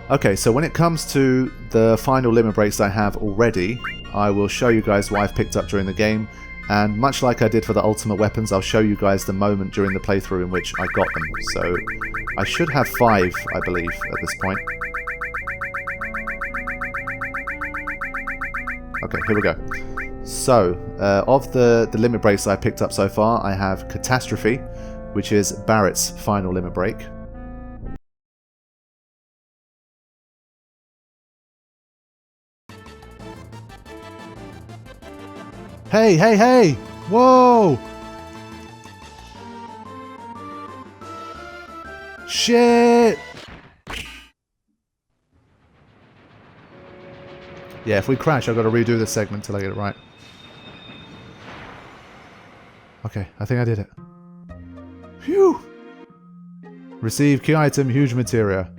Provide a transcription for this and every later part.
Okay, so when it comes to the final limit breaks I have already, I will show you guys what I've picked up during the game, and much like I did for the ultimate weapons, I'll show you guys the moment during the playthrough in which I got them. So I should have 5, I believe, at this point. Okay, here we go. So, of the limit breaks I picked up so far, I have Catastrophe, which is Barret's final limit break. Hey, hey, hey! Whoa! Shit! Yeah, if we crash, I've got to redo this segment till I get it right. Okay, I think I did it. Phew! Receive key item, huge materia.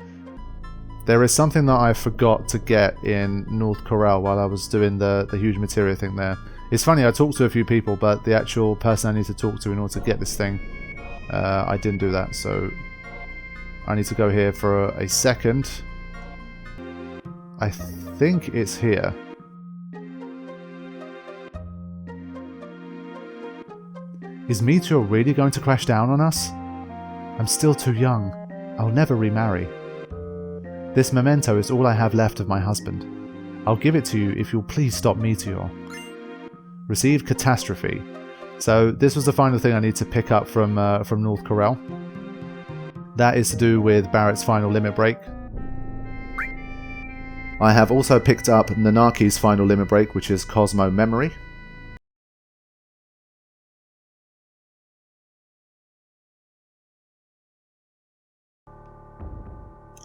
There is something that I forgot to get in North Corel while I was doing the huge materia thing there. It's funny, I talked to a few people, but the actual person I need to talk to in order to get this thing, I didn't do that, so I need to go here for a second. I think it's here. Is Meteor really going to crash down on us? I'm still too young. I'll never remarry. This memento is all I have left of my husband. I'll give it to you if you'll please stop Meteor. Receive Catastrophe. So this was the final thing I need to pick up from North Corel. That is to do with Barret's final limit break. I have also picked up Nanaki's final limit break, which is Cosmo Memory.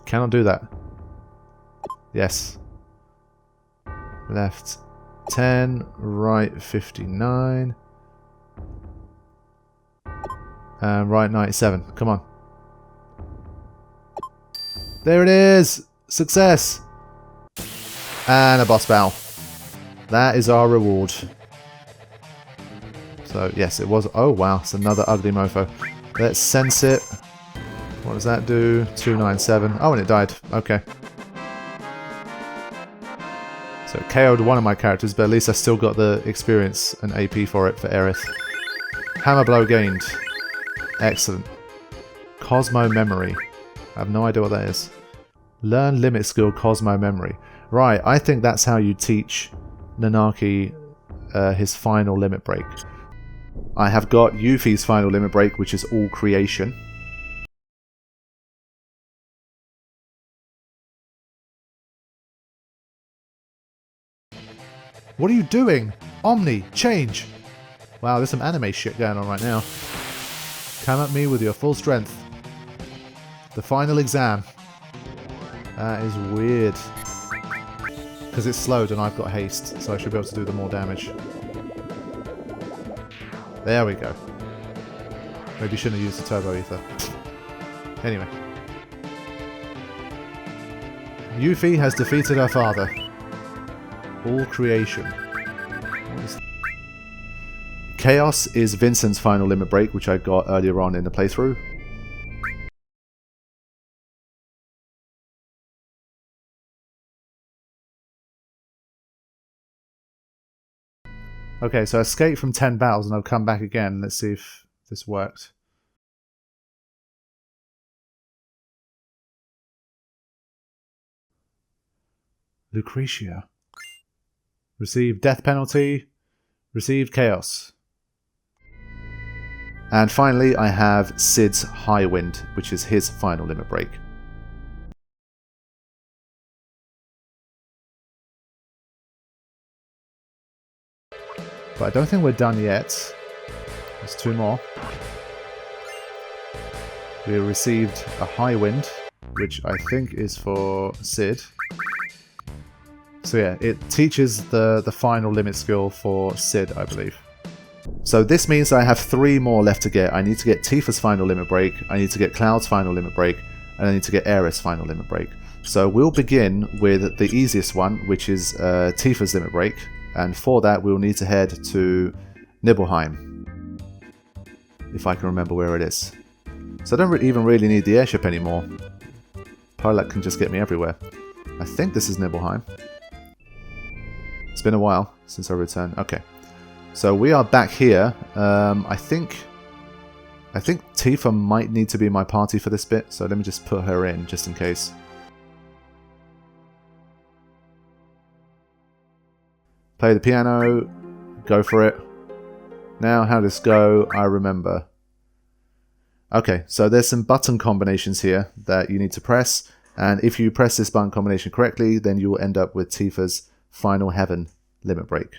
Cannot do that. Yes. Left 10, right 59, and right 97. Come on. There it is! Success! And a boss battle. That is our reward. So, yes, it was... Oh, wow. It's another ugly mofo. Let's sense it. What does that do? 297. Oh, and it died. Okay. So it KO'd one of my characters, but at least I still got the experience and AP for it for Aerith. Hammer blow gained. Excellent. Cosmo Memory. I have no idea what that is. Learn limit skill Cosmo Memory. Right, I think that's how you teach Nanaki his final limit break. I have got Yuffie's final limit break, which is all creation. What are you doing? Omni, change! Wow, there's some anime shit going on right now. Come at me with your full strength. The final exam. That is weird. Because it's slowed and I've got haste, so I should be able to do the more damage. There we go. Maybe shouldn't have used the turbo ether. Anyway. Yuffie has defeated her father. All creation. Chaos is Vincent's final limit break, which I got earlier on in the playthrough. Okay, so I escaped from 10 battles and I'll come back again. Let's see if this worked. Lucretia. Receive death penalty. Receive chaos. And finally, I have Sid's Highwind, which is his final limit break. But I don't think we're done yet. There's 2 more. We received a Highwind, which I think is for Sid. So yeah, it teaches the final limit skill for Sid, I believe. So this means I have 3 more left to get. I need to get Tifa's final limit break, I need to get Cloud's final limit break, and I need to get Aerith's final limit break. So we'll begin with the easiest one, which is Tifa's limit break. And for that, we'll need to head to Nibelheim. If I can remember where it is. So I don't even really need the airship anymore. Pilot can just get me everywhere. I think this is Nibelheim. It's been a while since I returned. Okay. So we are back here. I think Tifa might need to be my party for this bit, so let me just put her in, just in case. Play the piano. Go for it. Now, how does this go? I remember. Okay, so there's some button combinations here that you need to press, and if you press this button combination correctly, then you will end up with Tifa's Final Heaven limit break.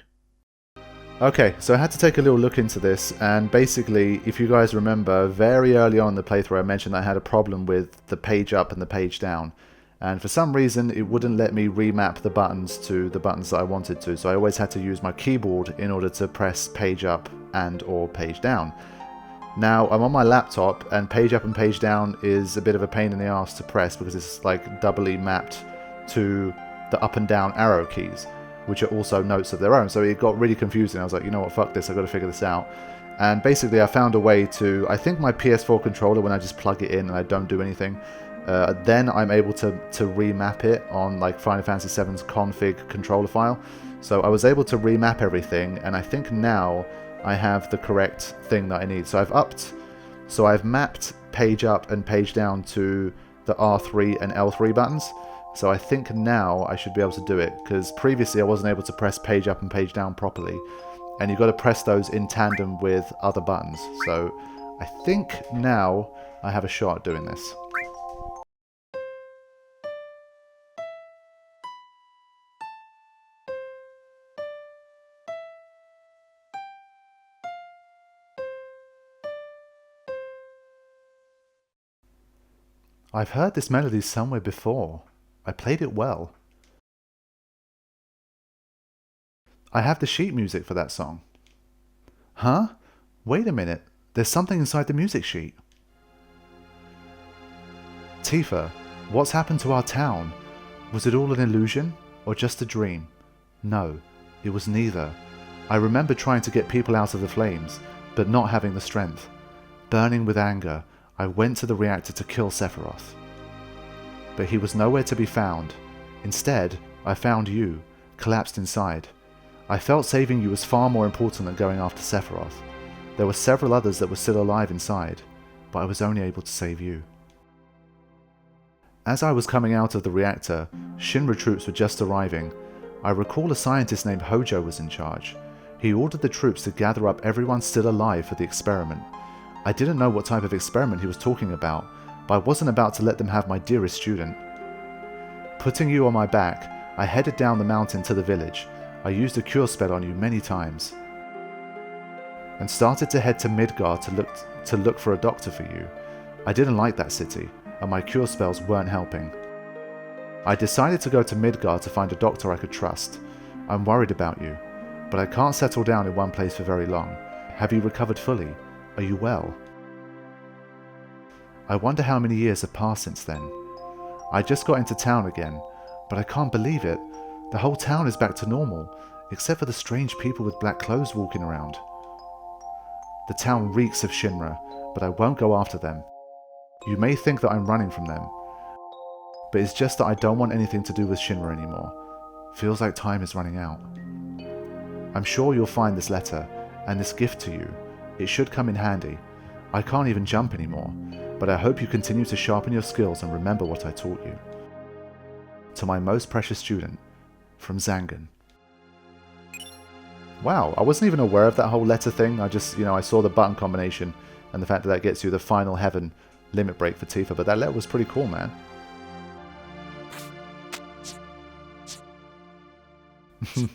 Okay, so I had to take a little look into this, and basically, if you guys remember, very early on in the playthrough I mentioned I had a problem with the page up and the page down, and for some reason it wouldn't let me remap the buttons to the buttons that I wanted to, so I always had to use my keyboard in order to press page up and or page down. Now, I'm on my laptop, and page up and page down is a bit of a pain in the ass to press because it's like doubly mapped to the up and down arrow keys, which are also notes of their own. So it got really confusing. I was like, you know what, fuck this, I've got to figure this out. And basically I found a way to, I think my PS4 controller, when I just plug it in and I don't do anything, then I'm able to remap it on like Final Fantasy VII's config controller file. So I was able to remap everything, and I think now I have the correct thing that I need. So I've mapped page up and page down to the R3 and L3 buttons. So I think now I should be able to do it, because previously I wasn't able to press page up and page down properly, and you've got to press those in tandem with other buttons. So I think now I have a shot at doing this. I've heard this melody somewhere before. I played it well. I have the sheet music for that song. Huh? Wait a minute. There's something inside the music sheet. Tifa, what's happened to our town? Was it all an illusion or just a dream? No, it was neither. I remember trying to get people out of the flames, but not having the strength. Burning with anger, I went to the reactor to kill Sephiroth. But he was nowhere to be found. Instead, I found you, collapsed inside. I felt saving you was far more important than going after Sephiroth. There were several others that were still alive inside, but I was only able to save you. As I was coming out of the reactor, Shinra troops were just arriving. I recall a scientist named Hojo was in charge. He ordered the troops to gather up everyone still alive for the experiment. I didn't know what type of experiment he was talking about, but I wasn't about to let them have my dearest student. Putting you on my back, I headed down the mountain to the village. I used a cure spell on you many times, and started to head to Midgard to look for a doctor for you. I didn't like that city, and my cure spells weren't helping. I decided to go to Midgard to find a doctor I could trust. I'm worried about you, but I can't settle down in one place for very long. Have you recovered fully? Are you well? I wonder how many years have passed since then. I just got into town again, but I can't believe it. The whole town is back to normal, except for the strange people with black clothes walking around. The town reeks of Shinra, but I won't go after them. You may think that I'm running from them, but it's just that I don't want anything to do with Shinra anymore. Feels like time is running out. I'm sure you'll find this letter, and this gift to you. It should come in handy. I can't even jump anymore, but I hope you continue to sharpen your skills and remember what I taught you. To my most precious student, from Zangan. Wow, I wasn't even aware of that whole letter thing. I just, I saw the button combination and the fact that that gets you the final heaven limit break for Tifa, but that letter was pretty cool, man. She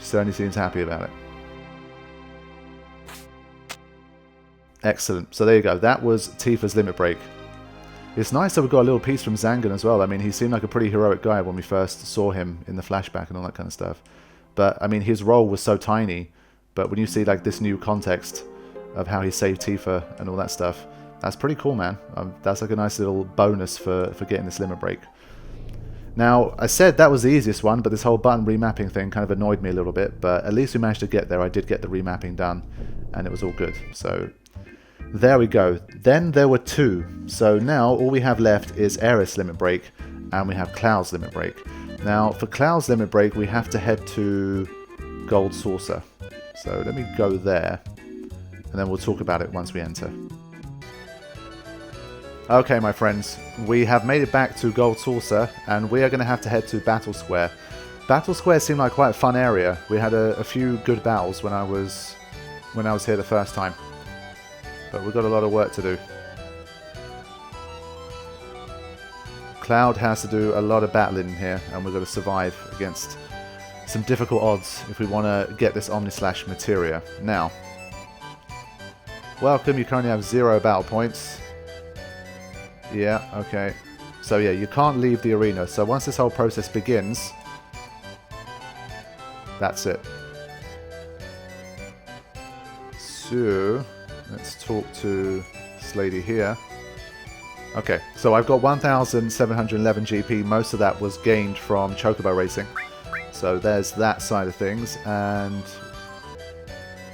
certainly seems happy about it. Excellent. So there you go. That was Tifa's limit break. It's nice that we got a little piece from Zangan as well. I mean, he seemed like a pretty heroic guy when we first saw him in the flashback and all that kind of stuff. But, I mean, his role was so tiny. But when you see, like, this new context of how he saved Tifa and all that stuff, that's pretty cool, man. That's like a nice little bonus for getting this limit break. Now, I said that was the easiest one, but this whole button remapping thing kind of annoyed me a little bit. But at least we managed to get there. I did get the remapping done, and it was all good. So There we go. Then there were 2. So now all we have left is Aeris Limit Break, and we have Cloud's Limit Break. Now, for Cloud's Limit Break, we have to head to Gold Saucer. So let me go there, and then we'll talk about it once we enter. Okay, my friends, we have made it back to Gold Saucer, and we are going to have to head to Battle Square. Battle Square seemed like quite a fun area. We had a few good battles when I was here the first time. But we've got a lot of work to do. Cloud has to do a lot of battling here, and we've got to survive against some difficult odds if we want to get this Omnislash materia. Now, welcome, you currently have 0 battle points. Yeah, okay. So yeah, you can't leave the arena. So once this whole process begins, that's it. So, let's talk to this lady here. Okay, so I've got 1,711 GP. Most of that was gained from Chocobo racing. So there's that side of things. And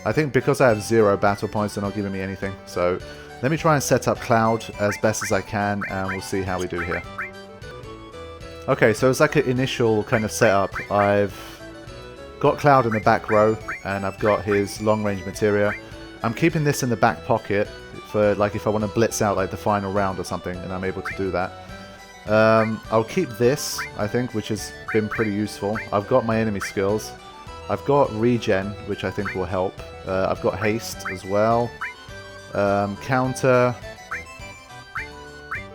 I think because I have 0 battle points, they're not giving me anything. So let me try and set up Cloud as best as I can, and we'll see how we do here. Okay, so it's like an initial kind of setup. I've got Cloud in the back row, and I've got his long-range materia. I'm keeping this in the back pocket for like if I want to blitz out like the final round or something, and I'm able to do that. I'll keep this, I think, which has been pretty useful. I've got my enemy skills. I've got regen, which I think will help. I've got haste as well. Counter.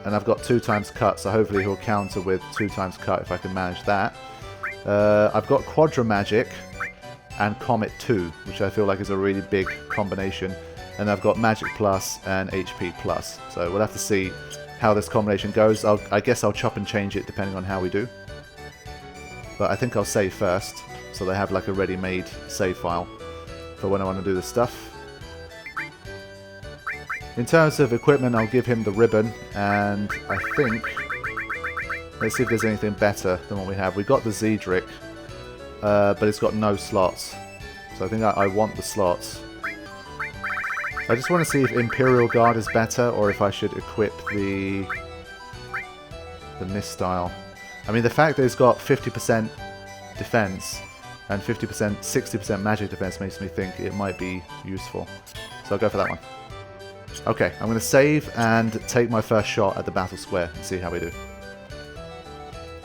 And I've got 2 times cut, so hopefully he'll counter with 2 times cut if I can manage that. I've got Quadra Magic and Comet 2, which I feel like is a really big combination. And I've got Magic Plus and HP Plus. So we'll have to see how this combination goes. I guess I'll chop and change it depending on how we do. But I think I'll save first, so they have like a ready-made save file for when I want to do this stuff. In terms of equipment, I'll give him the ribbon, and I think... Let's see if there's anything better than what we have. We've got the Zedric, but it's got no slots. So I think I want the slots. I just want to see if Imperial Guard is better, or if I should equip the Mistile. I mean, the fact that it's got 50% defense and 60% magic defense makes me think it might be useful. So I'll go for that one. Okay, I'm going to save and take my first shot at the Battle Square and see how we do.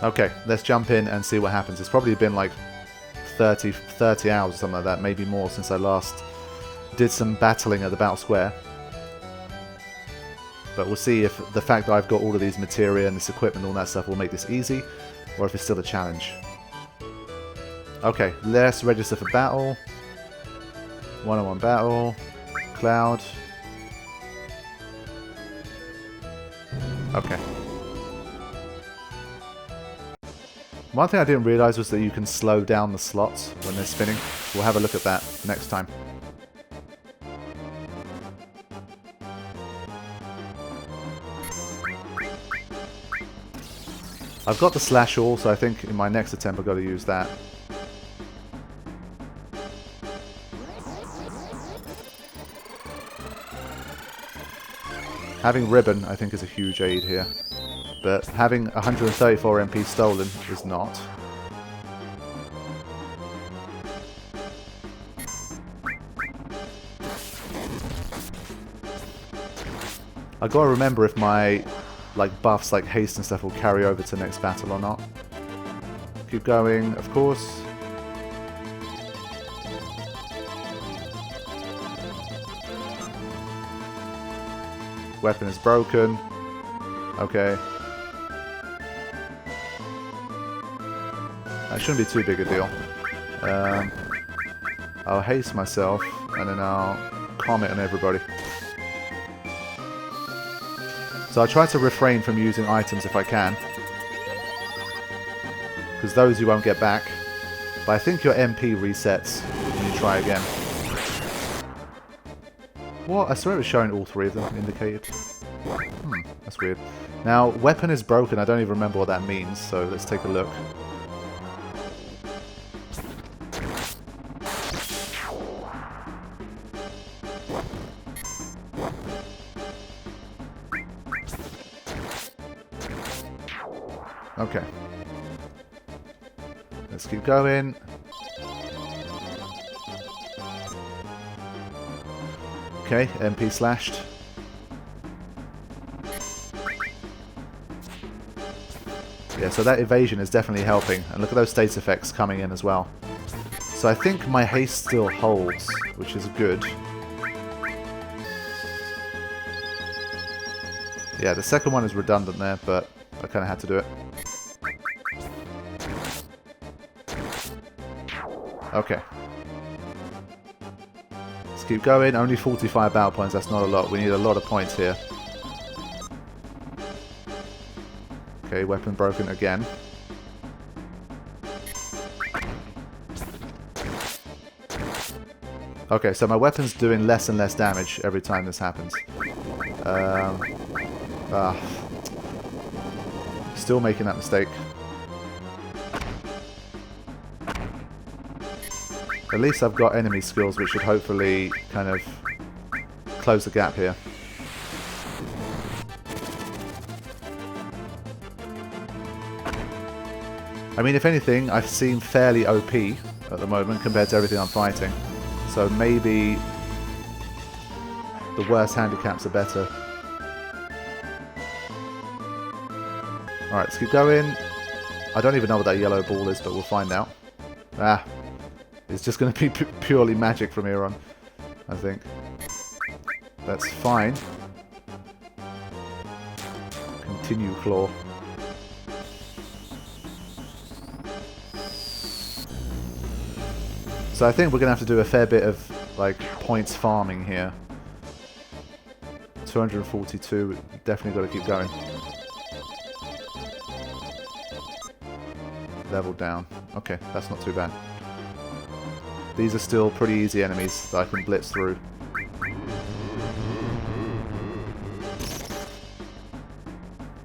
Okay, let's jump in and see what happens. It's probably been like 30 hours or something like that, maybe more, since I last did some battling at the Battle Square. But we'll see if the fact that I've got all of these materia and this equipment and all that stuff will make this easy, or if it's still a challenge. Okay, let's register for battle. One-on-one battle. Cloud. Okay. One thing I didn't realise was that you can slow down the slots when they're spinning. We'll have a look at that next time. I've got the slash all, so I think in my next attempt I've got to use that. Having ribbon, I think, is a huge aid here. But having 134 MP stolen is not. I've got to remember if my buffs like haste and stuff will carry over to the next battle or not. Keep going, of course. Weapon is broken. Okay. That shouldn't be too big a deal. I'll haste myself, and then I'll comment on everybody. So I try to refrain from using items if I can, because those you won't get back. But I think your MP resets when you try again. What? I swear it was showing all 3 of them indicated. That's weird. Now, weapon is broken. I don't even remember what that means, so let's take a look. Okay. Let's keep going. Okay, MP slashed. Yeah, so that evasion is definitely helping. And look at those status effects coming in as well. So I think my haste still holds, which is good. Yeah, the second one is redundant there, but I kind of had to do it. Okay. Let's keep going. Only 45 battle points, that's not a lot. We need a lot of points here. Okay, weapon broken again. Okay, so my weapon's doing less and less damage every time this happens. Still making that mistake. At least I've got enemy skills, which should hopefully kind of close the gap here. I mean, if anything, I seem fairly OP at the moment compared to everything I'm fighting. So maybe the worst handicaps are better. Alright, let's keep going. I don't even know what that yellow ball is, but we'll find out. Ah, it's just going to be purely magic from here on, I think. That's fine. Continue, claw. So I think we're going to have to do a fair bit of like points farming here. 242, definitely got to keep going. Level down. Okay, that's not too bad. These are still pretty easy enemies that I can blitz through.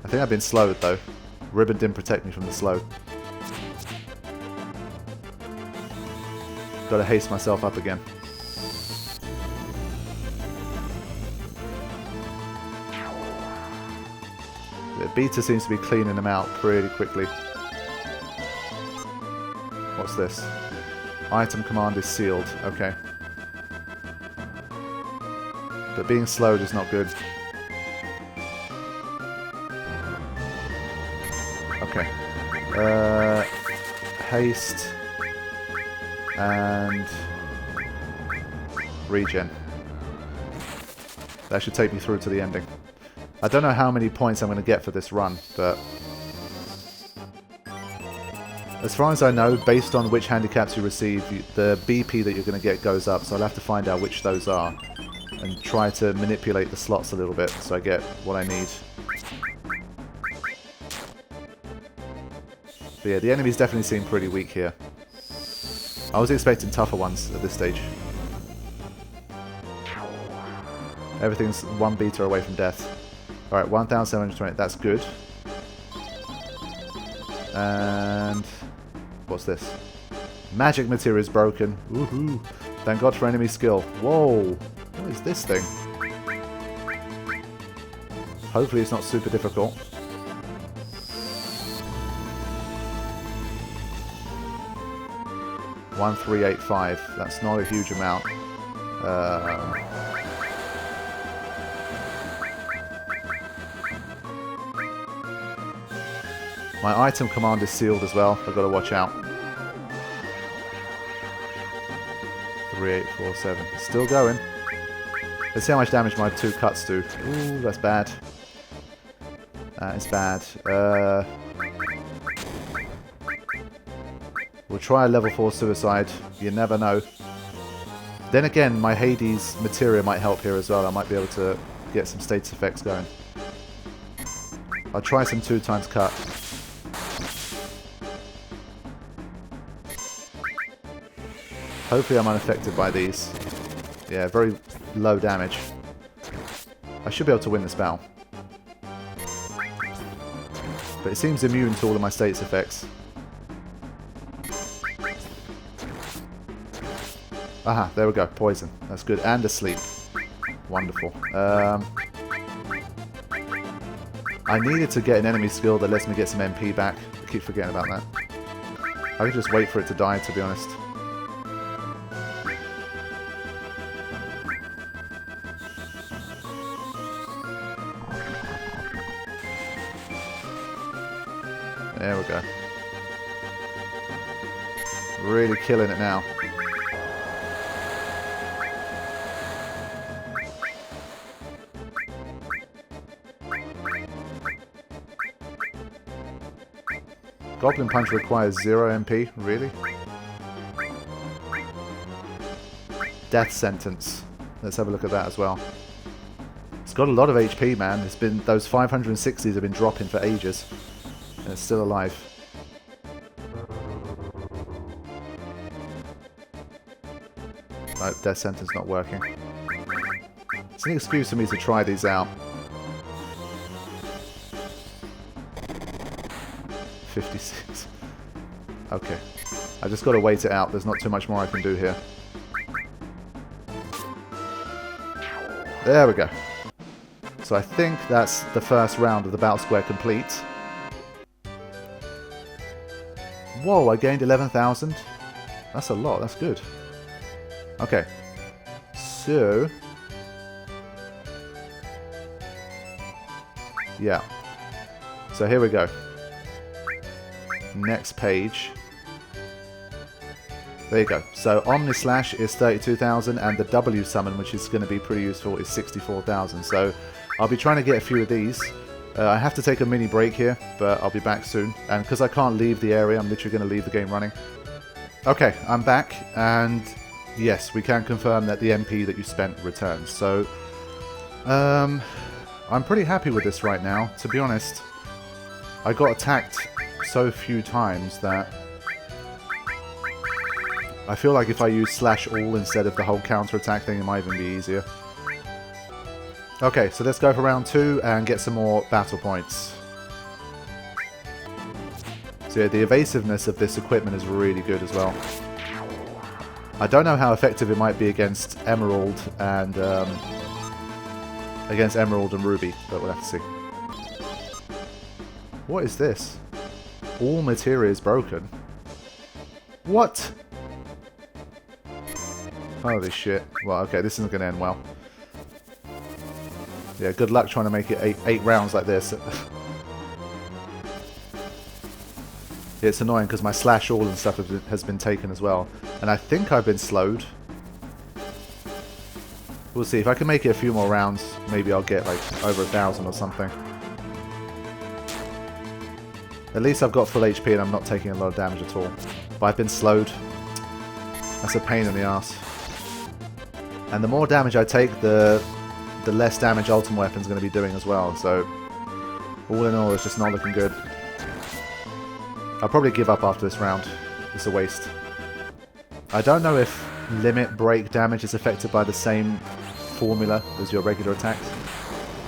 I think I've been slowed though. Ribbon didn't protect me from the slow. Gotta haste myself up again. The beta seems to be cleaning them out pretty quickly. What's this? Item command is sealed. Okay. But being slowed is not good. Okay. Haste. And regen. That should take me through to the ending. I don't know how many points I'm going to get for this run, but as far as I know, based on which handicaps you receive, the BP that you're going to get goes up, so I'll have to find out which those are and try to manipulate the slots a little bit so I get what I need. But yeah, the enemies definitely seem pretty weak here. I was expecting tougher ones at this stage. Everything's one beta away from death. Alright, 1,720, that's good. And what's this? Magic material is broken. Woohoo! Thank God for enemy skill. Whoa! What is this thing? Hopefully it's not super difficult. $1,385. That's not a huge amount. My item command is sealed as well. I've got to watch out. 3847. Still going. Let's see how much damage my two cuts do. Ooh, that's bad. That is bad. We'll try a level 4 suicide. You never know. Then again, my Hades materia might help here as well. I might be able to get some status effects going. I'll try some 2x cut. Hopefully I'm unaffected by these. Yeah, very low damage. I should be able to win this battle. But it seems immune to all of my status effects. Aha, there we go. Poison. That's good. And asleep. Wonderful. I needed to get an enemy skill that lets me get some MP back. I keep forgetting about that. I could just wait for it to die, to be honest. There we go. Really killing it now. Goblin Punch requires 0 MP, really? Death Sentence. Let's have a look at that as well. It's got a lot of HP, man. It's been, those 560s have been dropping for ages. And it's still alive. Right, Death Sentence not working. It's an excuse for me to try these out. 56. Okay. I just got to wait it out. There's not too much more I can do here. There we go. So I think that's the first round of the Battle Square complete. Whoa, I gained 11,000. That's a lot. That's good. Okay. So... yeah. So here we go. Next page. There you go. So Omnislash is 32,000 and the W summon, which is going to be pretty useful, is 64,000. So I'll be trying to get a few of these. I have to take a mini break here, but I'll be back soon. And because I can't leave the area, I'm literally going to leave the game running. Okay, I'm back, and yes, we can confirm that the MP that you spent returns. So I'm pretty happy with this right now, to be honest. I got attacked so few times that I feel like if I use slash all instead of the whole counter-attack thing, it might even be easier. Okay, so let's go for round 2 and get some more battle points. So yeah, the evasiveness of this equipment is really good as well. I don't know how effective it might be against Emerald and Ruby, but we'll have to see. What is this? All materia is broken. What? Holy shit. Well, okay, this isn't going to end well. Yeah, good luck trying to make it eight rounds like this. It's annoying because my slash all and stuff has been taken as well. And I think I've been slowed. We'll see. If I can make it a few more rounds, maybe I'll get like over 1,000 or something. At least I've got full HP and I'm not taking a lot of damage at all. But I've been slowed. That's a pain in the ass. And the more damage I take, the less damage Ultimate Weapon's going to be doing as well. So, all in all, it's just not looking good. I'll probably give up after this round. It's a waste. I don't know if limit break damage is affected by the same formula as your regular attacks.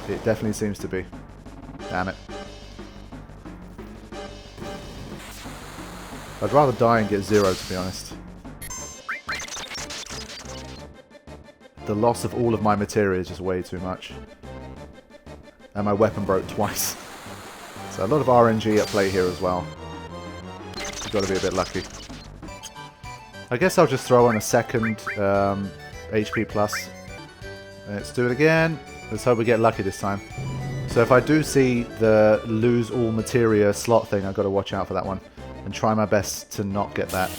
It definitely seems to be. Damn it. I'd rather die and get 0, to be honest. The loss of all of my materia is just way too much. And my weapon broke twice. So a lot of RNG at play here as well. You've got to be a bit lucky. I guess I'll just throw on a second HP plus. Let's do it again. Let's hope we get lucky this time. So if I do see the lose all materia slot thing, I've got to watch out for that one. And try my best to not get that.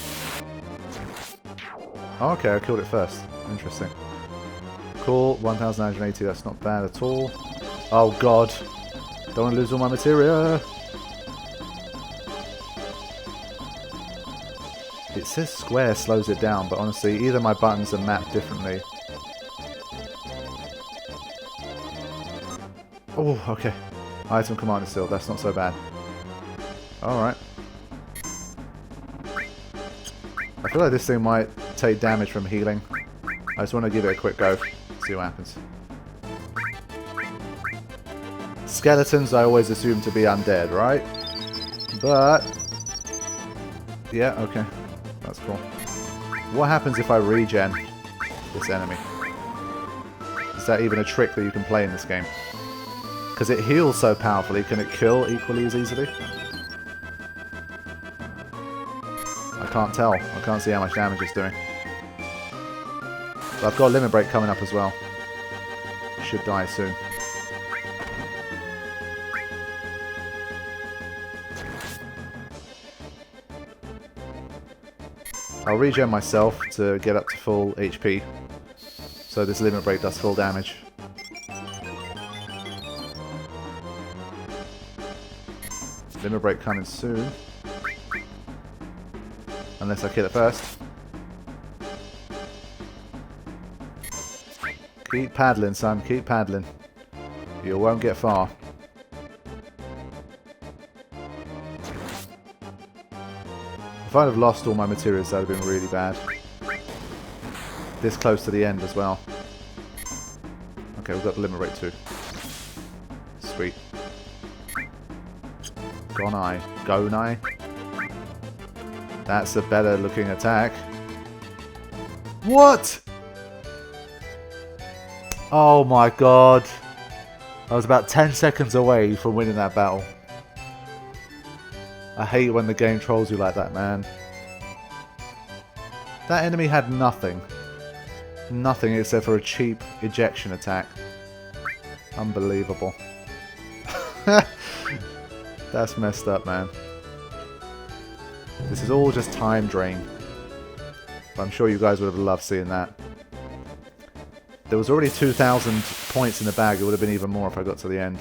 Oh, okay, I killed it first. Interesting. Cool, 1,980, that's not bad at all. Oh god. Don't want to lose all my materia. It says square slows it down, but honestly, either my buttons are mapped differently. Oh, okay. Item commander still, that's not so bad. Alright. I feel like this thing might take damage from healing. I just want to give it a quick go. See what happens. Skeletons I always assume to be undead, right? But... yeah, okay. That's cool. What happens if I regen this enemy? Is that even a trick that you can play in this game? Because it heals so powerfully, can it kill equally as easily? I can't tell. I can't see how much damage it's doing. But I've got a limit break coming up as well. Should die soon. I'll regen myself to get up to full HP. So this limit break does full damage. Limit break coming soon. Unless I kill it first. Keep paddling, son. Keep paddling. You won't get far. If I'd have lost all my materials, that would have been really bad. This close to the end as well. Okay, we've got the limit break too. Sweet. Gonai. Gonai. That's a better looking attack. What? Oh my god. I was about 10 seconds away from winning that battle. I hate when the game trolls you like that, man. That enemy had nothing. Nothing except for a cheap ejection attack. Unbelievable. That's messed up, man. This is all just time drain. But I'm sure you guys would have loved seeing that. There was already 2,000 points in the bag. It would have been even more if I got to the end.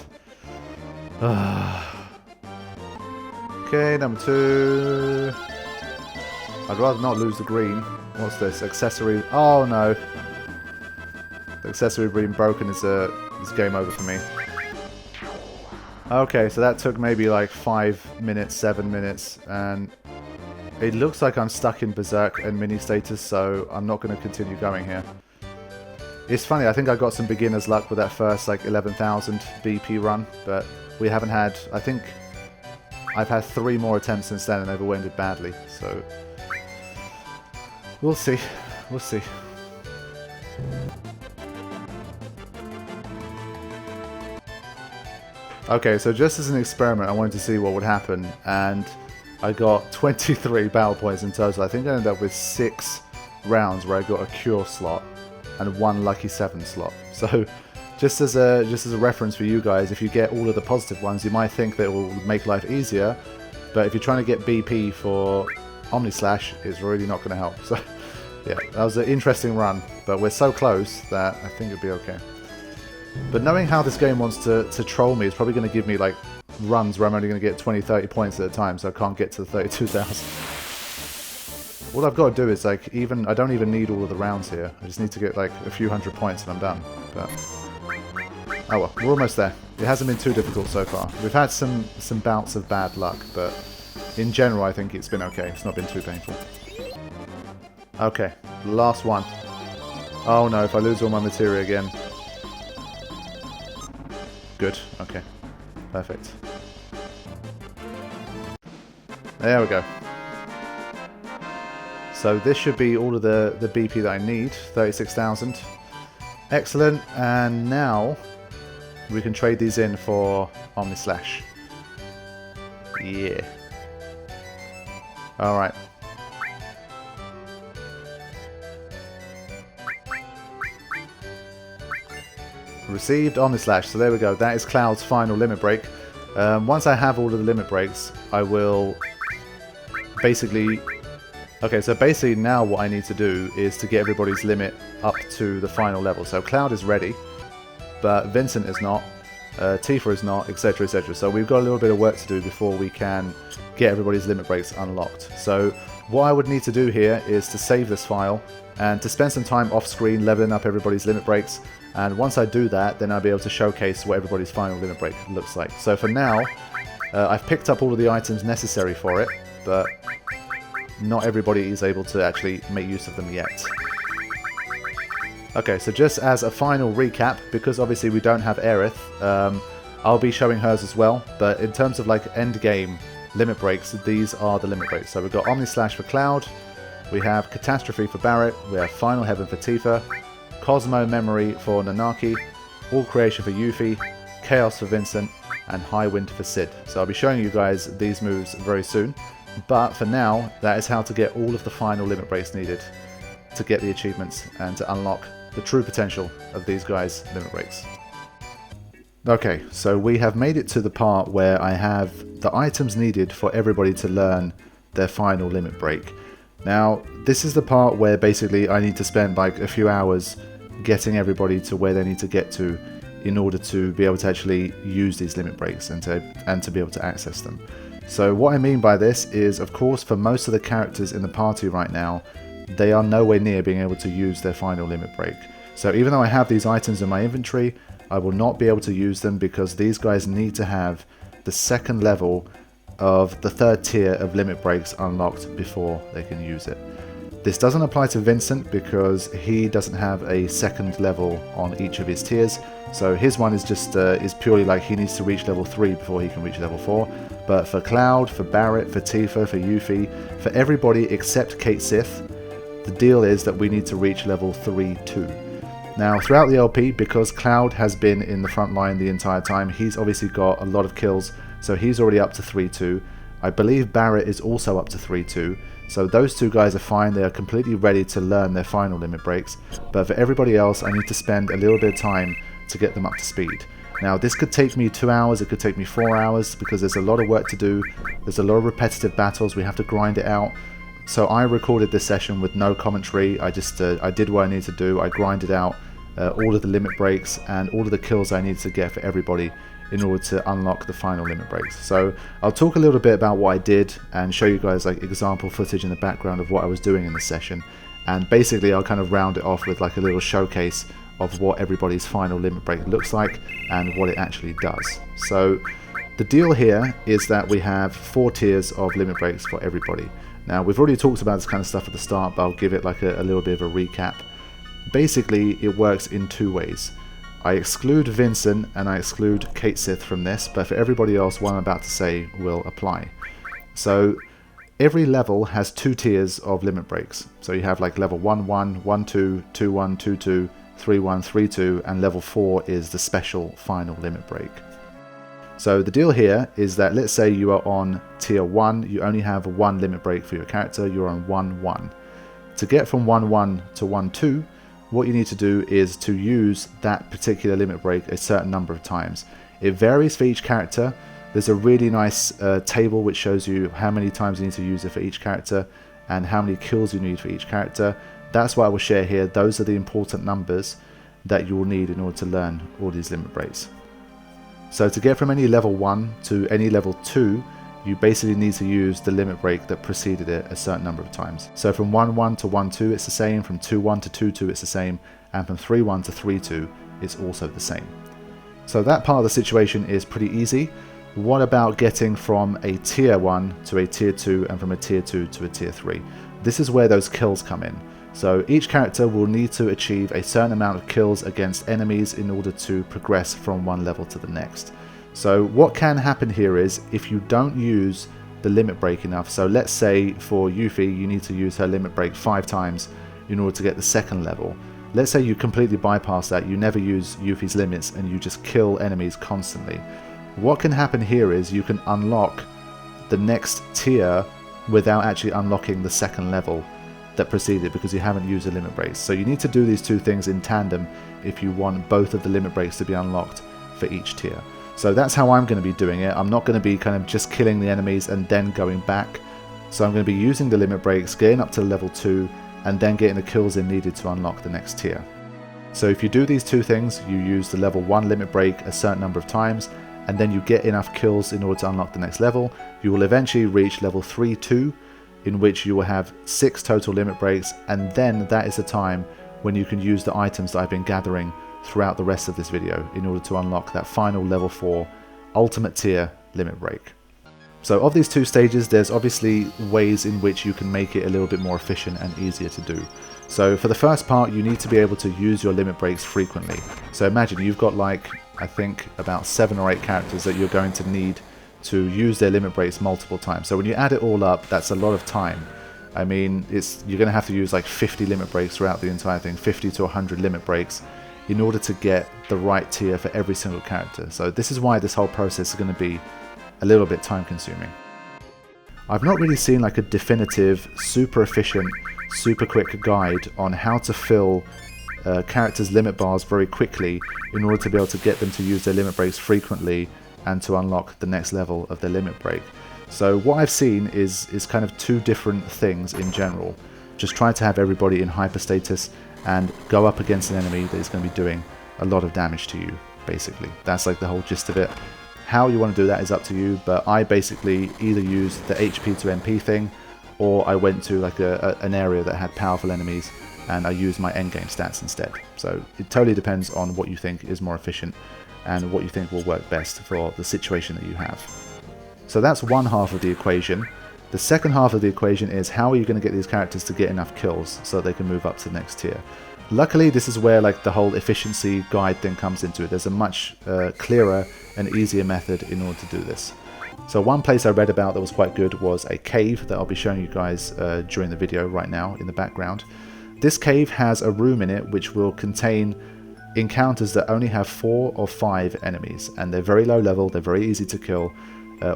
Okay, number 2. I'd rather not lose the green. What's this? Accessory. Oh no. The accessory being broken is game over for me. Okay, so that took maybe like 5 minutes, 7 minutes, and it looks like I'm stuck in Berserk and mini status, so I'm not going to continue going here. It's funny, I think I got some beginner's luck with that first like 11,000 BP run, but we haven't had, I think I've had 3 more attempts since then and they've all ended badly, so we'll see, we'll see. Okay, so just as an experiment, I wanted to see what would happen, and I got 23 battle points in total. I think I ended up with 6 rounds where I got a cure slot and 1 lucky 7 slot. So, just as a reference for you guys, if you get all of the positive ones, you might think that it will make life easier, but if you're trying to get BP for Omnislash, it's really not going to help. So, yeah, that was an interesting run, but we're so close that I think it'll be okay. But knowing how this game wants to troll me is probably going to give me like runs where I'm only going to get 20-30 points at a time, so I can't get to the 32,000. All I've got to do is like I don't even need all of the rounds here. I just need to get like a few hundred points and I'm done. But oh well, we're almost there. It hasn't been too difficult so far. We've had some bouts of bad luck, but in general I think it's been okay. It's not been too painful. Okay, last one. Oh no, if I lose all my materia again. Good, okay. Perfect. There we go. So this should be all of the BP that I need, 36,000. Excellent, and now we can trade these in for Omnislash. Yeah. Alright. Received Omnislash, so there we go. That is Cloud's final limit break. Once I have all of the limit breaks, I will basically... Okay, so basically now what I need to do is to get everybody's limit up to the final level. So Cloud is ready, but Vincent is not, Tifa is not, etc, etc. So we've got a little bit of work to do before we can get everybody's limit breaks unlocked. So what I would need to do here is to save this file and to spend some time off screen leveling up everybody's limit breaks. And once I do that, then I'll be able to showcase what everybody's final limit break looks like. So for now, I've picked up all of the items necessary for it, but not everybody is able to actually make use of them yet. Okay, so just as a final recap, because obviously we don't have Aerith, I'll be showing hers as well, but in terms of like end game limit breaks, these are the limit breaks. So we've got Omnislash for Cloud, we have Catastrophe for Barret, we have Final Heaven for Tifa, Cosmo Memory for Nanaki, All Creation for Yuffie, Chaos for Vincent, and Highwind for Cid. So I'll be showing you guys these moves very soon, but for now, that is how to get all of the final limit breaks needed to get the achievements and to unlock the true potential of these guys' limit breaks. Okay, so we have made it to the part where I have the items needed for everybody to learn their final limit break. Now, this is the part where basically I need to spend like a few hours getting everybody to where they need to get to in order to be able to actually use these limit breaks and to be able to access them. So what I mean by this is, of course, for most of the characters in the party right now, they are nowhere near being able to use their final limit break. So even though I have these items in my inventory, I will not be able to use them because these guys need to have the second level of the third tier of limit breaks unlocked before they can use it. This doesn't apply to Vincent because he doesn't have a second level on each of his tiers, so his one is just is purely like he needs to reach level 3 before he can reach level 4. But for Cloud, for Barret, for Tifa, for Yuffie, for everybody except Kate Sith, the deal is that we need to reach level 3 too. Now throughout the LP, because Cloud has been in the front line the entire time, he's obviously got a lot of kills, so he's already up to 3-2. I believe Barret is also up to 3-2. So those two guys are fine, they are completely ready to learn their final limit breaks, but for everybody else I need to spend a little bit of time to get them up to speed. Now this could take me 2 hours, it could take me 4 hours, because there's a lot of work to do, there's a lot of repetitive battles, we have to grind it out. So I recorded this session with no commentary, I did what I needed to do, I grinded out all of the limit breaks and all of the kills I needed to get for everybody in order to unlock the final limit breaks. So I'll talk a little bit about what I did and show you guys like example footage in the background of what I was doing in the session, and basically I'll kind of round it off with like a little showcase of what everybody's final limit break looks like and what it actually does. So the deal here is that we have 4 tiers of limit breaks for everybody. Now we've already talked about this kind of stuff at the start, but I'll give it like a little bit of a recap. Basically it works in 2 ways. I exclude Vincent and I exclude Kate Sith from this, but for everybody else what I'm about to say will apply. So every level has 2 tiers of limit breaks. So you have like level 1-1, 1-2, 2-1, 2-2, 3-1, 3-2, and level 4 is the special final limit break. So the deal here is that let's say you are on tier 1, you only have 1 limit break for your character, you're on 1-1. To get from 1-1 to 1-2, what you need to do is to use that particular limit break a certain number of times. It varies for each character. There's a really nice table which shows you how many times you need to use it for each character and how many kills you need for each character. That's what I will share here. Those are the important numbers that you will need in order to learn all these limit breaks. So to get from any level 1 to any level 2, you basically need to use the limit break that preceded it a certain number of times. So from 1-1 to 1-2 it's the same, from 2-1 to 2-2 it's the same, and from 3-1 to 3-2 it's also the same. So that part of the situation is pretty easy. What about getting from a tier 1 to a tier 2 and from a tier 2 to a tier 3? This is where those kills come in. So each character will need to achieve a certain amount of kills against enemies in order to progress from one level to the next. So what can happen here is if you don't use the limit break enough, so let's say for Yuffie you need to use her limit break 5 times in order to get the second level. Let's say you completely bypass that, you never use Yuffie's limits and you just kill enemies constantly. What can happen here is you can unlock the next tier without actually unlocking the second level that preceded because you haven't used the limit breaks. So you need to do these 2 things in tandem if you want both of the limit breaks to be unlocked for each tier. So that's how I'm going to be doing it. I'm not going to be kind of just killing the enemies and then going back. So I'm going to be using the limit breaks, getting up to level 2, and then getting the kills in needed to unlock the next tier. So if you do these 2 things, you use the level 1 limit break a certain number of times, and then you get enough kills in order to unlock the next level, you will eventually reach level 3-2, in which you will have 6 total limit breaks, and then that is the time when you can use the items that I've been gathering throughout the rest of this video in order to unlock that final level 4 ultimate tier limit break. So of these 2 stages, there's obviously ways in which you can make it a little bit more efficient and easier to do. So for the first part, you need to be able to use your limit breaks frequently. So imagine you've got like, I think about 7 or 8 characters that you're going to need to use their limit breaks multiple times. So when you add it all up, that's a lot of time. I mean, you're going to have to use like 50 limit breaks throughout the entire thing, 50 to 100 limit breaks in order to get the right tier for every single character. So this is why this whole process is going to be a little bit time consuming. I've not really seen like a definitive, super efficient, super quick guide on how to fill characters' limit bars very quickly in order to be able to get them to use their limit breaks frequently and to unlock the next level of their limit break. So what I've seen is kind of two different things in general. Just try to have everybody in hyper status and go up against an enemy that is going to be doing a lot of damage to you, basically. That's like the whole gist of it. How you want to do that is up to you, but I basically either used the HP to MP thing, or I went to like an area that had powerful enemies and I used my endgame stats instead. So it totally depends on what you think is more efficient and what you think will work best for the situation that you have. So that's one half of the equation. The second half of the equation is how are you going to get these characters to get enough kills so that they can move up to the next tier. Luckily, this is where like the whole efficiency guide thing comes into it. There's a much clearer and easier method in order to do this. So one place I read about that was quite good was a cave that I'll be showing you guys during the video right now in the background. This cave has a room in it which will contain encounters that only have 4 or 5 enemies, and they're very low level, they're very easy to kill.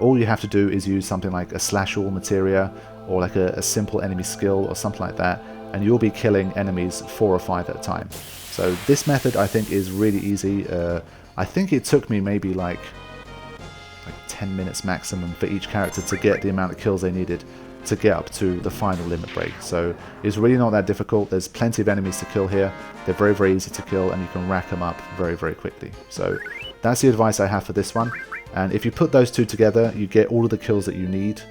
All you have to do is use something like a slash all materia or like a simple enemy skill or something like that, and you'll be killing enemies 4 or 5 at a time. So this method I think is really easy. I think it took me maybe like 10 minutes maximum for each character to get the amount of kills they needed to get up to the final limit break. So it's really not that difficult. There's plenty of enemies to kill here. They're very, very easy to kill and you can rack them up very, very quickly. So that's the advice I have for this one. And if you put those two together, you get all of the kills that you need,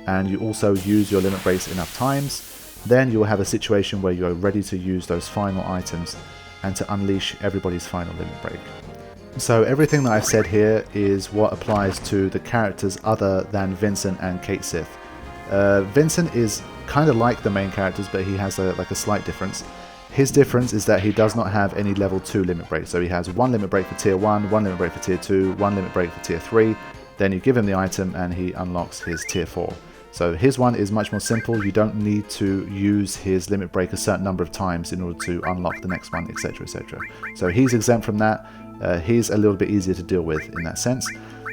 and you also use your limit breaks enough times, then you will have a situation where you're ready to use those final items and to unleash everybody's final limit break. So everything that I've said here is what applies to the characters other than Vincent and Cait Sith. Vincent is kind of like the main characters, but he has like a slight difference. His difference is that he does not have any level 2 limit break. So he has 1 limit break for tier 1, 1 limit break for tier 2, 1 limit break for tier 3. Then you give him the item and he unlocks his tier 4. So his one is much more simple. You don't need to use his limit break a certain number of times in order to unlock the next one, etc, etc. So he's exempt from that. He's a little bit easier to deal with in that sense.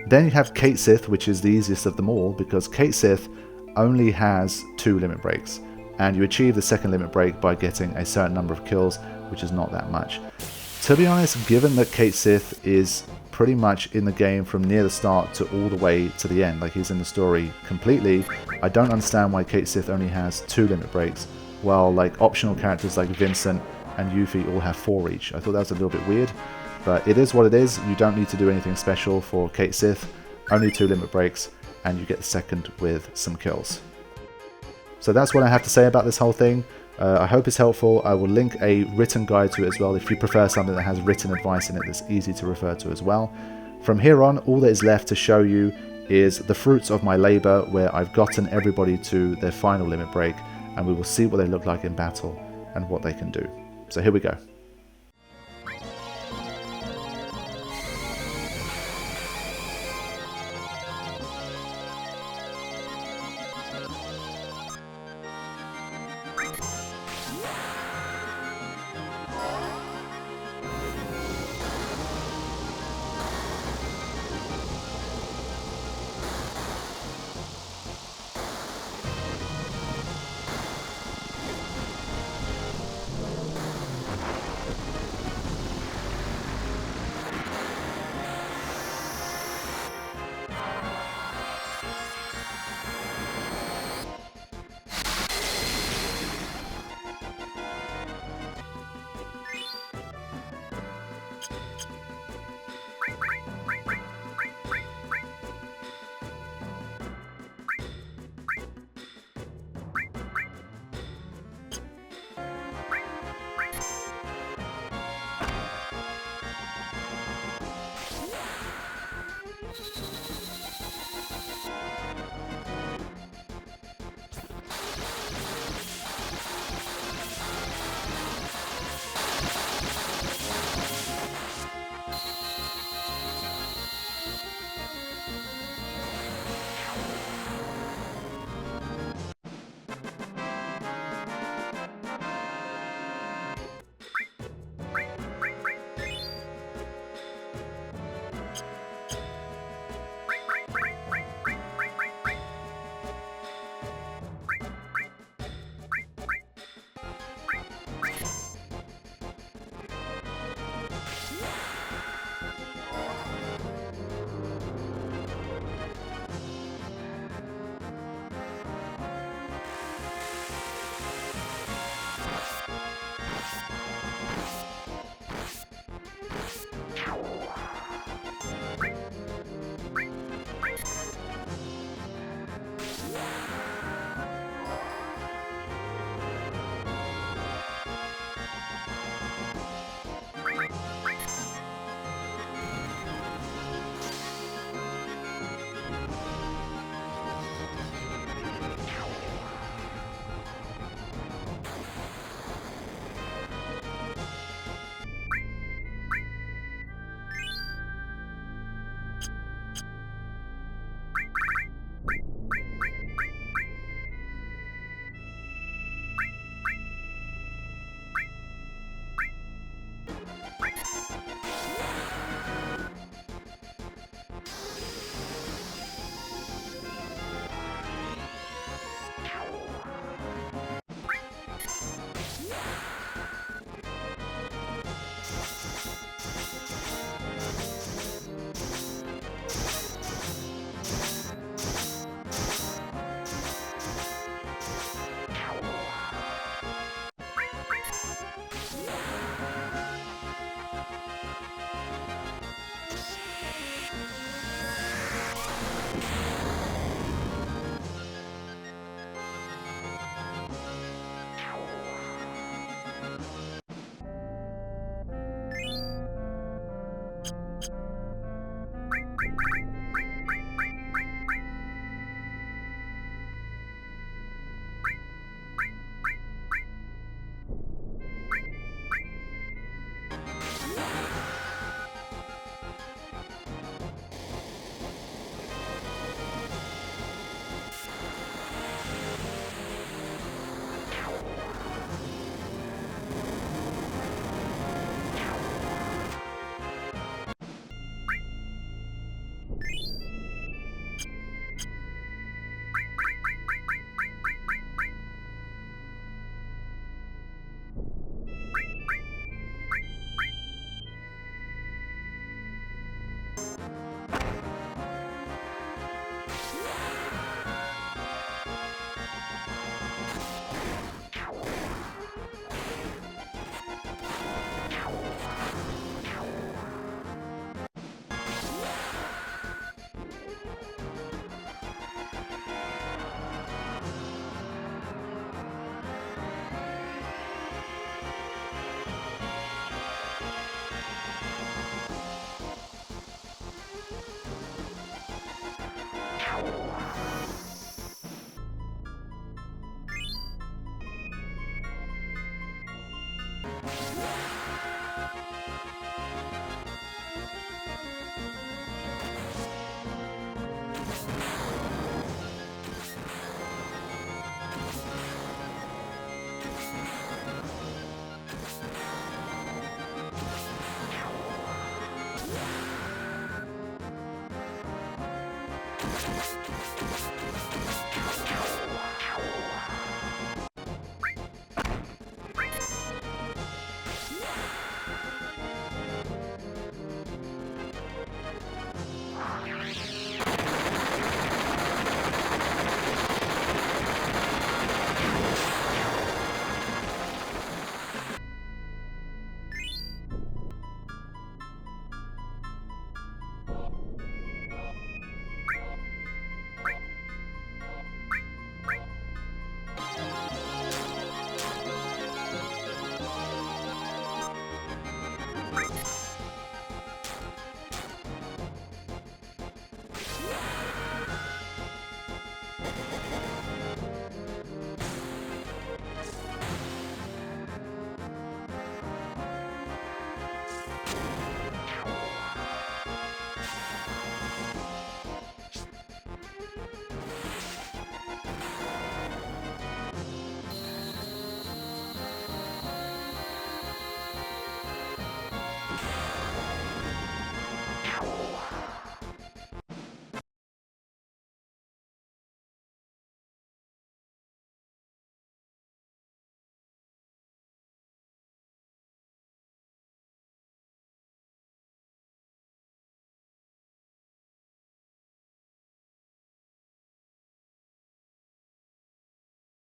Then you have Cait Sith, which is the easiest of them all, because Cait Sith only has 2 limit breaks, and you achieve the second limit break by getting a certain number of kills, which is not that much. To be honest, given that Cait Sith is pretty much in the game from near the start to all the way to the end, like he's in the story completely, I don't understand why Cait Sith only has 2 limit breaks, while like optional characters like Vincent and Yuffie all have 4 each. I thought that was a little bit weird, but it is what it is. You don't need to do anything special for Cait Sith, only 2 limit breaks, and you get the second with some kills. So that's what I have to say about this whole thing. I hope it's helpful. I will link a written guide to it as well if you prefer something that has written advice in it that's easy to refer to as well. From here on, all that is left to show you is the fruits of my labour, where I've gotten everybody to their final limit break, and we will see what they look like in battle and what they can do. So here we go.